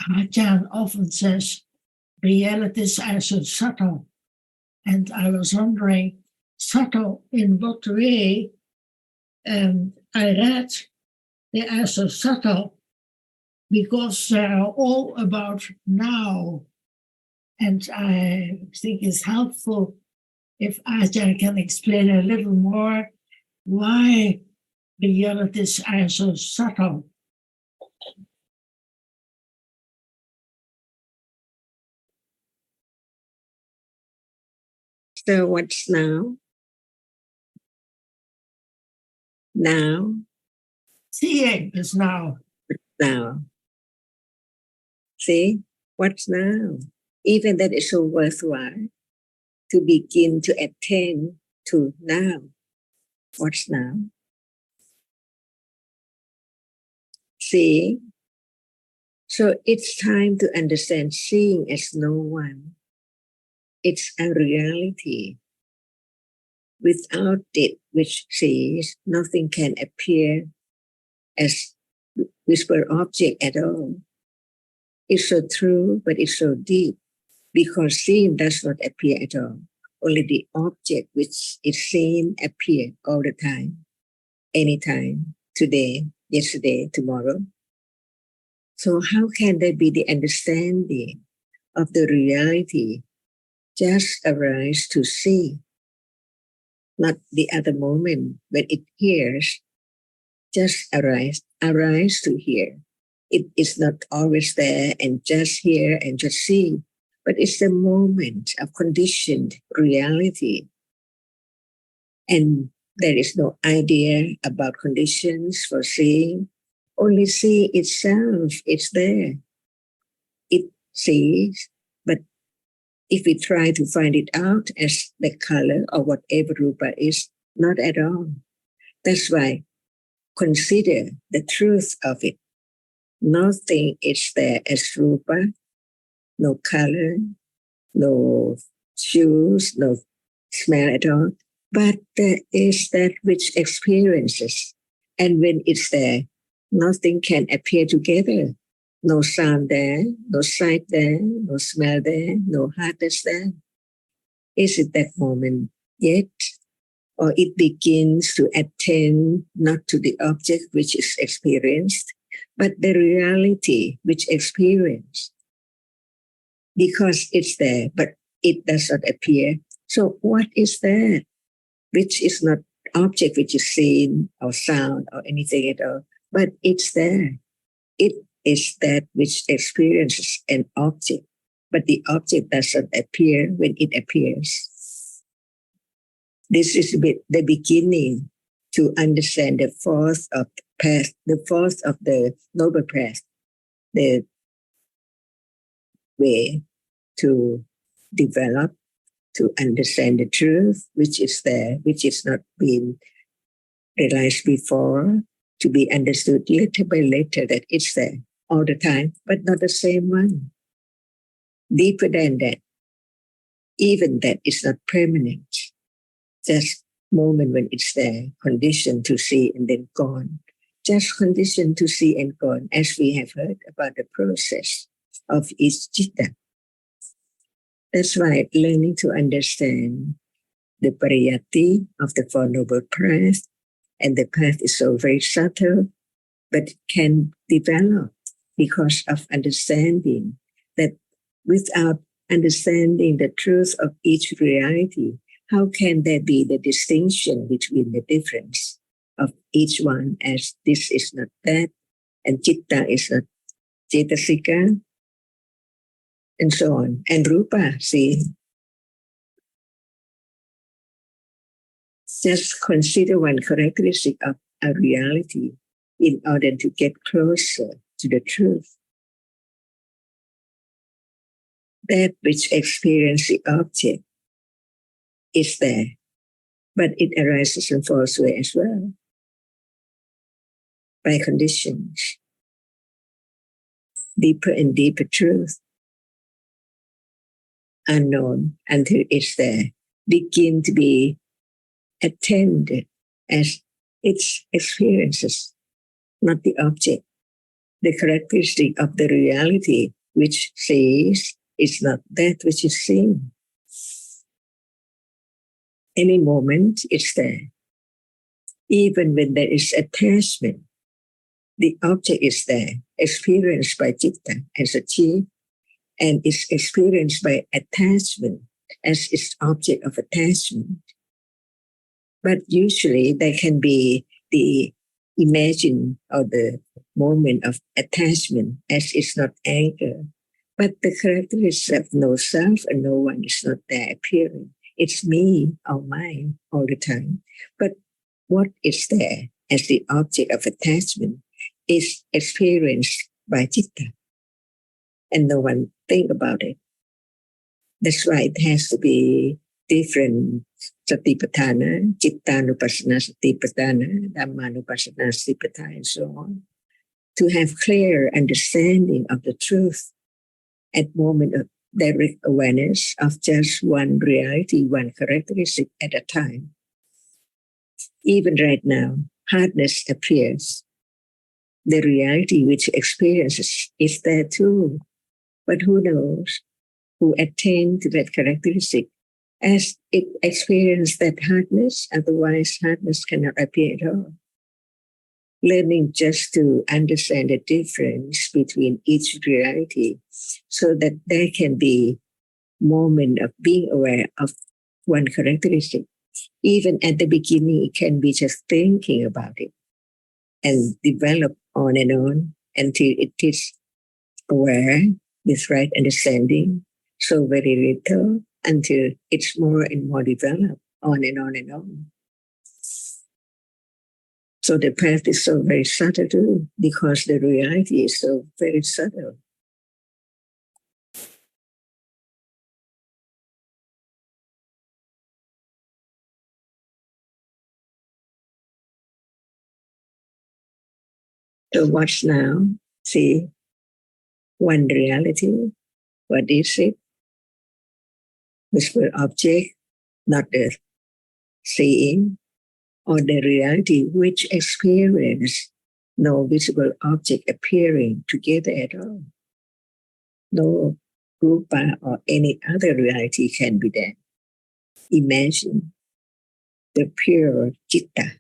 Ajahn often says realities are so subtle. And I was wondering, subtle in what way? I read they are so subtle because they are all about now. And I think it's helpful if Ajahn can explain a little more why realities are so subtle. So what's now? Now? Seeing is now. Now. See? What's now? Even that is so worthwhile to begin to attend to now. What's now? Seeing. So it's time to understand seeing as no one. It's a reality. Without it, which sees, nothing can appear as whisper object at all. It's so true, but it's so deep, because seeing does not appear at all. Only the object which is seen appear all the time, anytime, today, yesterday, tomorrow. So how can there be the understanding of the reality just arise to see, not the other moment when it hears, just arise to hear. It is not always there and just hear and just see, but it's the moment of conditioned reality. And there is no idea about conditions for seeing. Only see itself, it's there. It sees, but if we try to find it out as the color or whatever rupa is, not at all. That's why consider the truth of it. Nothing is there as rupa, no color, no shoes, no smell at all. But there is that which experiences. And when it's there, nothing can appear together. No sound there, no sight there, no smell there, no hardness there. Is it that moment yet? Or it begins to attend not to the object which is experienced, but the reality which experienced. Because it's there, but it does not appear. So what is that? Which is not object which is seen or sound or anything at all, but it's there. It is that which experiences an object, but the object doesn't appear when it appears. This is the beginning to understand the fourth of path, the fourth of the noble path, the way to develop, to understand the truth, which is there, which is not been realized before, to be understood little by little that it's there all the time, but not the same one. Deeper than that, even that is not permanent. Just moment when it's there, conditioned to see and then gone. Just conditioned to see and gone, as we have heard about the process of each citta. That's why learning to understand the pariyatti of the Four Noble Paths, and the path is so very subtle, but it can develop because of understanding that without understanding the truth of each reality, how can there be the distinction between the difference of each one, as this is not that, and citta is not cetasika, and so on. And rupa, see, just consider one characteristic of a reality in order to get closer to the truth. That which experiences the object is there, but it arises in false way as well, by conditions. Deeper and deeper truth, unknown until it's there, begin to be attended as its experiences, not the object. the characteristic of the reality which sees is not that which is seen. Any moment it's there. Even when there is attachment, the object is there, experienced by Citta as a chi, and is experienced by attachment as its object of attachment. But usually there can be the imagine or the moment of attachment as it's not anchor. But the characteristic of no self and no one is not there appearing. It's me or mine all the time. But what is there as the object of attachment is experienced by Citta. And no one think about it. That's why it has to be different satipatthana, Cittanupassana satipatthana, Dhammanupassana satipatthana, and so on, to have clear understanding of the truth at moment of direct awareness of just one reality, one characteristic at a time. Even right now, hardness appears. The reality which experiences is there too. But who knows who attain to that characteristic as it experiences that hardness, otherwise hardness cannot appear at all. Learning just to understand the difference between each reality so that there can be moment of being aware of one characteristic. Even at the beginning, it can be just thinking about it and develop on and on until it is aware with right understanding, so very little until it's more and more developed on and on and on. So the path is so very subtle too, because the reality is so very subtle. So watch now, see one reality. What is it? Visible object, not the seeing, or the reality which experience no visible object appearing together at all. No rupa or any other reality can be there. Imagine the pure Citta